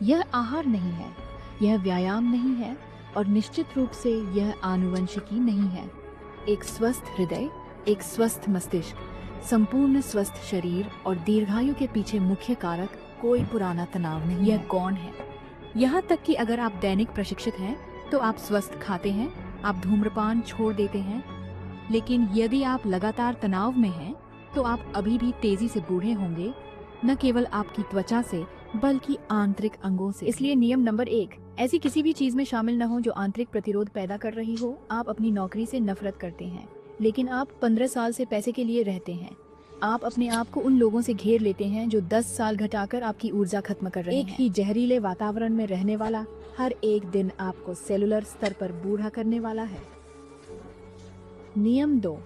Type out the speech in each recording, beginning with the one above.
यह आहार नहीं है, यह व्यायाम नहीं है और निश्चित रूप से यह आनुवंशिकी नहीं है। एक स्वस्थ हृदय, एक स्वस्थ मस्तिष्क, संपूर्ण स्वस्थ शरीर और दीर्घायु के पीछे मुख्य कारक कोई पुराना तनाव नहीं। यह कौन है? यहाँ तक कि अगर आप दैनिक प्रशिक्षित हैं तो आप स्वस्थ खाते हैं, आप धूम्रपान छोड़ देते हैं, लेकिन यदि आप लगातार तनाव में हैं तो आप अभी भी तेजी से बूढ़े होंगे, न केवल आपकी त्वचा से बल्कि आंतरिक अंगों से। इसलिए नियम नंबर 1, ऐसी किसी भी चीज में शामिल न हो जो आंतरिक प्रतिरोध पैदा कर रही हो। आप अपनी नौकरी से नफरत करते हैं, लेकिन आप 15 साल से पैसे के लिए रहते हैं। आप अपने आप को उन लोगों से घेर लेते हैं जो 10 साल घटाकर आपकी ऊर्जा खत्म कर रहे हैं। एक ही जहरीले वातावरण में रहने वाला हर एक दिन आपको सेलुलर स्तर पर बूढ़ा करने वाला है। नियम 2,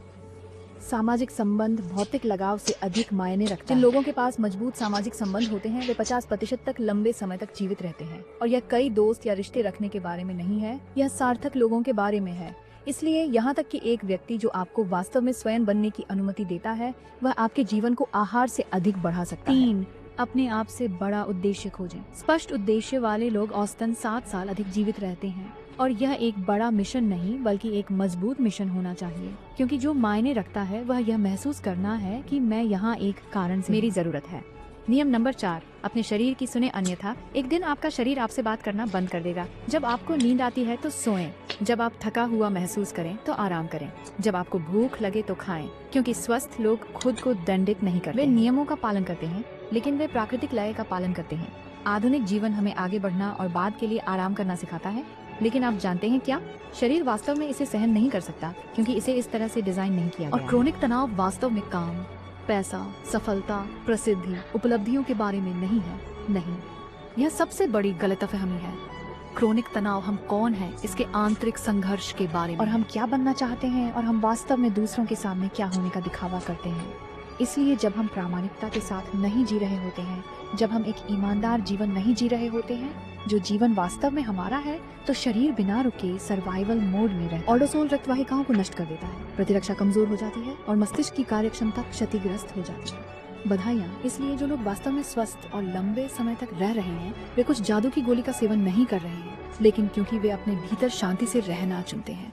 सामाजिक संबंध भौतिक लगाव से अधिक मायने रखते हैं। जिन लोगों के पास मजबूत सामाजिक संबंध होते हैं वे 50% तक लंबे समय तक जीवित रहते हैं। और यह कई दोस्त या रिश्ते रखने के बारे में नहीं है, यह सार्थक लोगों के बारे में है। इसलिए यहाँ तक कि एक व्यक्ति जो आपको वास्तव में स्वयं बनने की अनुमति देता है, वह आपके जीवन को आहार से अधिक बढ़ा सकता है। 3, अपने आप से बड़ा उद्देश्य खोजें। स्पष्ट उद्देश्य वाले लोग औसतन 7 साल अधिक जीवित रहते हैं और यह एक बड़ा मिशन नहीं बल्कि एक मजबूत मिशन होना चाहिए, क्योंकि जो मायने रखता है वह यह महसूस करना है कि मैं यहाँ एक कारण से मेरी जरूरत है। नियम नंबर 4, अपने शरीर की सुने, अन्यथा एक दिन आपका शरीर आपसे बात करना बंद कर देगा। जब आपको नींद आती है तो सोएं, जब आप थका हुआ महसूस करें तो आराम करें, जब आपको भूख लगे तो खाएं, क्योंकि स्वस्थ लोग खुद को दंडित नहीं करते। वे नियमों का पालन करते हैं, लेकिन वे प्राकृतिक लय का पालन करते हैं। आधुनिक जीवन हमें आगे बढ़ना और बाद के लिए आराम करना सिखाता है, लेकिन आप जानते हैं क्या, शरीर वास्तव में इसे सहन नहीं कर सकता, क्योंकि इसे इस तरह से डिजाइन नहीं किया गया। और क्रोनिक तनाव वास्तव में काम, पैसा, सफलता, प्रसिद्धि, उपलब्धियों के बारे में नहीं है। नहीं, यह सबसे बड़ी गलतफहमी है। क्रोनिक तनाव हम कौन हैं, इसके आंतरिक संघर्ष के बारे में, और हम क्या बनना चाहते हैं, और हम वास्तव में दूसरों के सामने क्या होने का दिखावा करते हैं। इसलिए जब हम प्रामाणिकता के साथ नहीं जी रहे होते हैं, जब हम एक ईमानदार जीवन नहीं जी रहे होते हैं, जो जीवन वास्तव में हमारा है, तो शरीर बिना रुके सर्वाइवल मोड में रहता है। ऑर्डोसोल रक्तवाहिकाओं को नष्ट कर देता है, प्रतिरक्षा कमजोर हो जाती है और मस्तिष्क की कार्यक्षमता क्षतिग्रस्त हो जाती है। बधाइयाँ, इसलिए जो लोग वास्तव में स्वस्थ और लंबे समय तक रह रहे हैं, वे कुछ जादू की गोली का सेवन नहीं कर रहे हैं, लेकिन क्योंकि वे अपने भीतर शांति से रहना चुनते हैं।